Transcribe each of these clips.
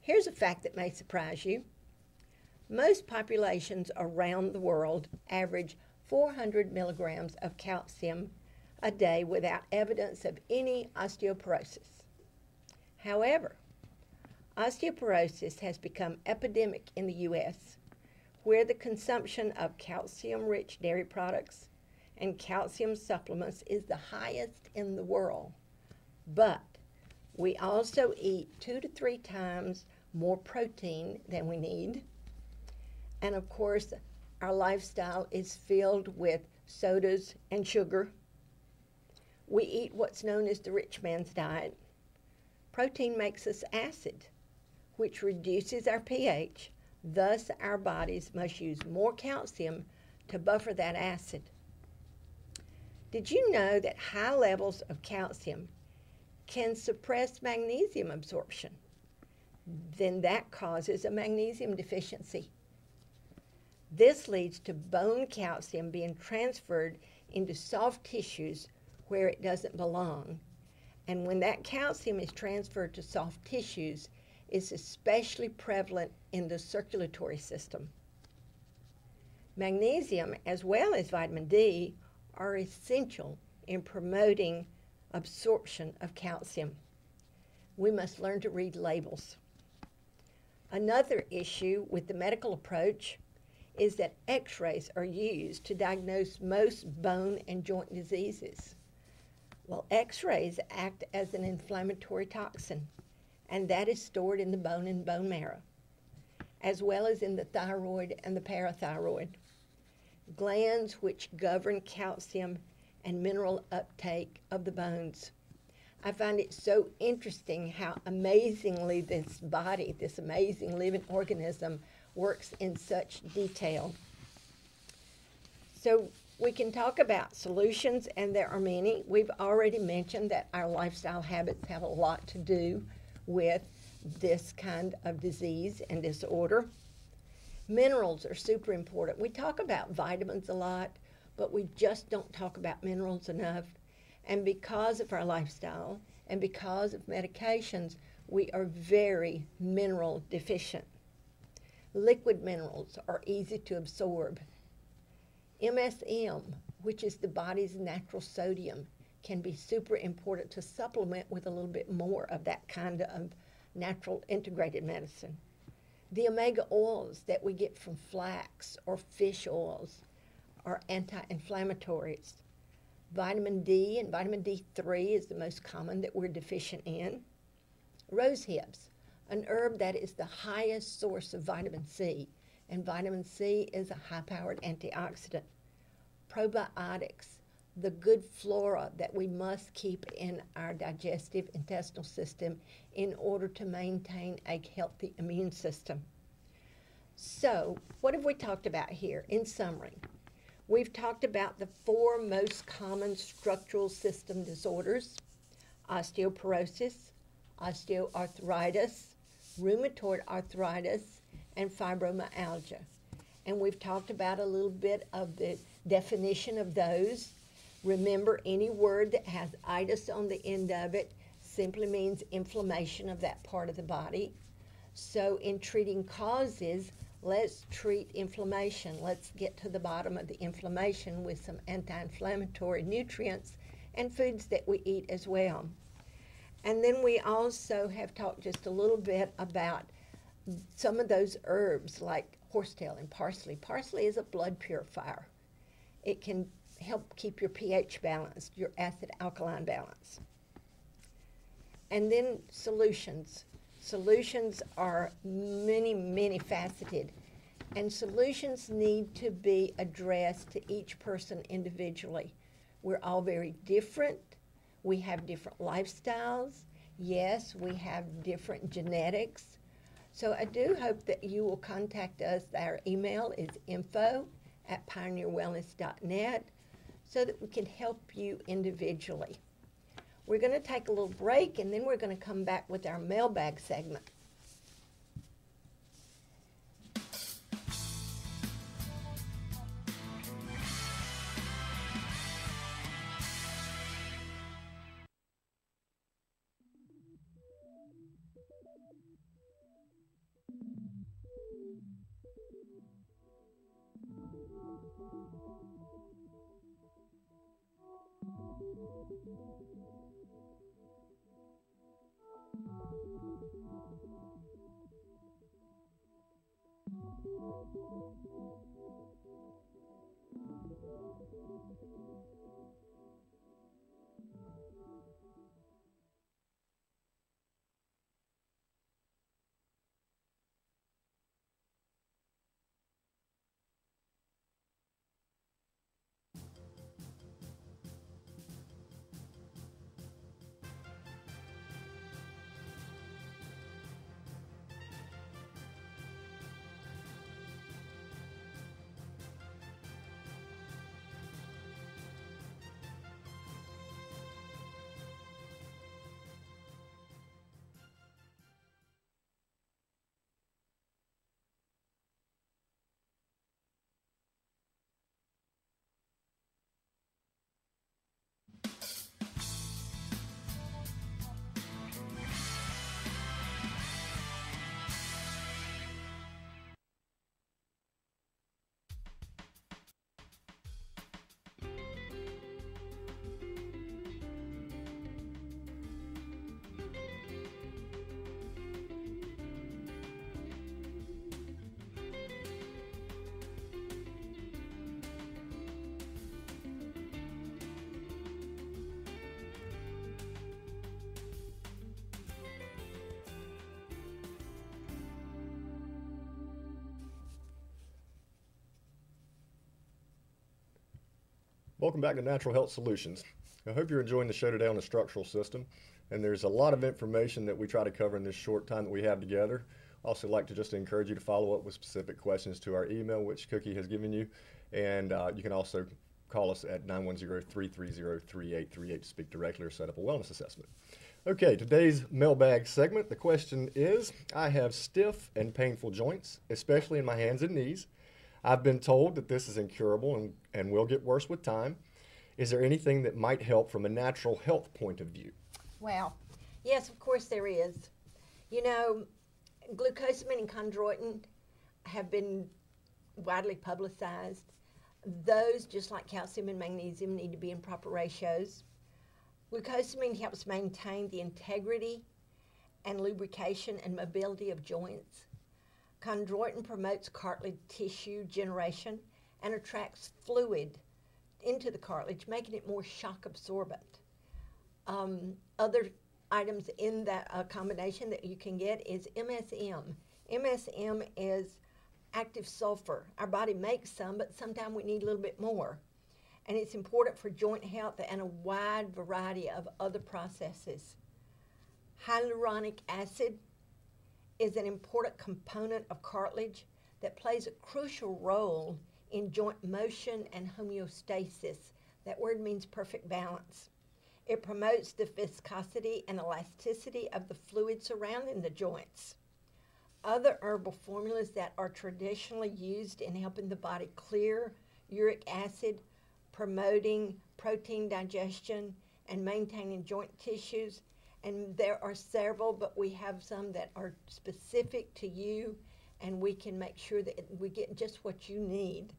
Here's a fact that may surprise you. Most populations around the world average 400 milligrams of calcium a day without evidence of any osteoporosis. However, osteoporosis has become epidemic in the U.S., where the consumption of calcium-rich dairy products and calcium supplements is the highest in the world. But we also eat 2 to 3 times more protein than we need. And of course, our lifestyle is filled with sodas and sugar. We eat what's known as the rich man's diet. Protein makes us acid, which reduces our pH. Thus, our bodies must use more calcium to buffer that acid. Did you know that high levels of calcium can suppress magnesium absorption? Then that causes a magnesium deficiency. This leads to bone calcium being transferred into soft tissues where it doesn't belong. And when that calcium is transferred to soft tissues, it's especially prevalent in the circulatory system. Magnesium, as well as vitamin D, are essential in promoting absorption of calcium. We must learn to read labels. Another issue with the medical approach is that x-rays are used to diagnose most bone and joint diseases. Well, x-rays act as an inflammatory toxin, and that is stored in the bone and bone marrow, as well as in the thyroid and the parathyroid, glands which govern calcium and mineral uptake of the bones. I find it so interesting how amazingly this body, this amazing living organism, works in such detail. So we can talk about solutions, and there are many. We've already mentioned that our lifestyle habits have a lot to do with this kind of disease and disorder. Minerals are super important. We talk about vitamins a lot, but we just don't talk about minerals enough. And because of our lifestyle and because of medications, we are very mineral deficient. Liquid minerals are easy to absorb. MSM, which is the body's natural sodium, can be super important to supplement with a little bit more of that kind of natural integrated medicine. The omega oils that we get from flax or fish oils are anti-inflammatories. Vitamin D and vitamin D3 is the most common that we're deficient in. Rose hips, an herb that is the highest source of vitamin C, and vitamin C is a high-powered antioxidant. Probiotics, the good flora that we must keep in our digestive intestinal system in order to maintain a healthy immune system. So, what have we talked about here? In summary, we've talked about the 4 most common structural system disorders: osteoporosis, osteoarthritis, rheumatoid arthritis, and fibromyalgia. And we've talked about a little bit of the definition of those. Remember, any word that has itis on the end of it simply means inflammation of that part of the body. So in treating causes, let's treat inflammation. Let's get to the bottom of the inflammation with some anti-inflammatory nutrients and foods that we eat as well. And then we also have talked just a little bit about some of those herbs like horsetail and parsley. Parsley is a blood purifier. It can help keep your pH balanced, your acid-alkaline balance. And then solutions. Solutions are many, many faceted, and solutions need to be addressed to each person individually. We're all very different. We have different lifestyles. Yes, we have different genetics. So I do hope that you will contact us. Our email is info@pioneerwellness.net so that we can help you individually. We're going to take a little break, and then we're going to come back with our mailbag segment. Welcome back to Natural Health Solutions. I hope you're enjoying the show today on the structural system. And there's a lot of information that we try to cover in this short time that we have together. I also like to just encourage you to follow up with specific questions to our email, which Cookie has given you. And you can also call us at 910-330-3838 to speak directly or set up a wellness assessment. Okay, today's mailbag segment. The question is, I have stiff and painful joints, especially in my hands and knees. I've been told that this is incurable and will get worse with time. Is there anything that might help from a natural health point of view? Well, yes, of course there is. You know, glucosamine and chondroitin have been widely publicized. Those, just like calcium and magnesium, need to be in proper ratios. Glucosamine helps maintain the integrity and lubrication and mobility of joints. Chondroitin promotes cartilage tissue generation and attracts fluid into the cartilage, making it more shock absorbent. Other items in that combination that you can get is MSM. MSM is active sulfur. Our body makes some, but sometimes we need a little bit more. And it's important for joint health and a wide variety of other processes. Hyaluronic acid is an important component of cartilage that plays a crucial role in joint motion and homeostasis. That word means perfect balance. It promotes the viscosity and elasticity of the fluid surrounding the joints. Other herbal formulas that are traditionally used in helping the body clear uric acid, promoting protein digestion, and maintaining joint tissues. And there are several, but we have some that are specific to you, and we can make sure that we get just what you need.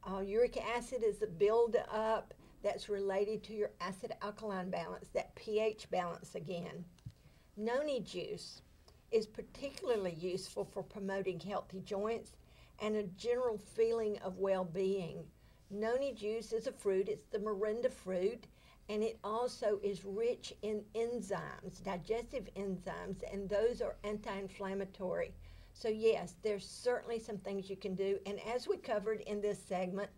Uric acid is a buildup that's related to your acid-alkaline balance, that pH balance again. Noni juice is particularly useful for promoting healthy joints and a general feeling of well-being. Noni juice is a fruit, it's the morinda fruit, and it also is rich in enzymes, digestive enzymes, and those are anti-inflammatory. So yes, there's certainly some things you can do, and as we covered in this segment,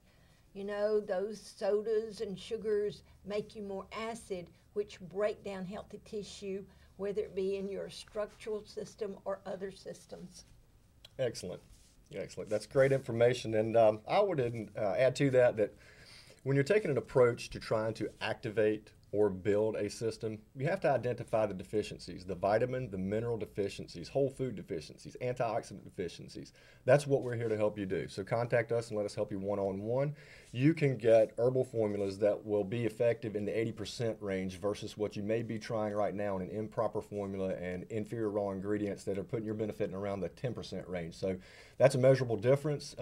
you know, those sodas and sugars make you more acid, which break down healthy tissue, whether it be in your structural system or other systems. Excellent. Excellent. That's great information. And I would add to that when you're taking an approach to trying to activate or build a system, you have to identify the deficiencies, the vitamin, the mineral deficiencies, whole food deficiencies, antioxidant deficiencies. That's what we're here to help you do. So contact us and let us help you one-on-one. You can get herbal formulas that will be effective in the 80% range versus what you may be trying right now in an improper formula and inferior raw ingredients that are putting your benefit in around the 10% range. So that's a measurable difference.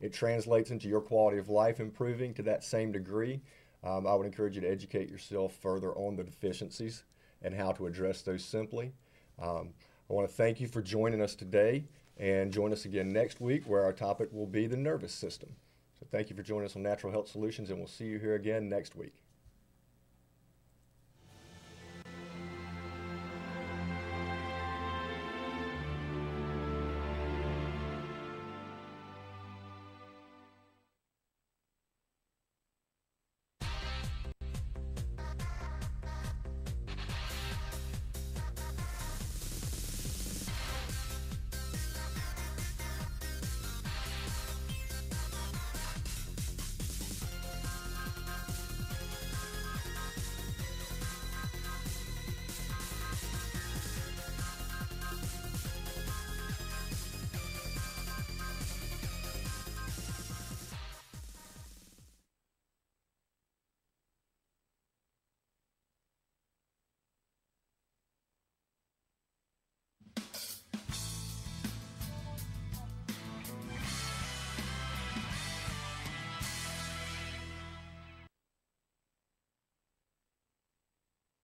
it translates into your quality of life improving to that same degree, I would encourage you to educate yourself further on the deficiencies and how to address those simply. I want to thank you for joining us today, and join us again next week where our topic will be the nervous system. So thank you for joining us on Natural Health Solutions, and we'll see you here again next week.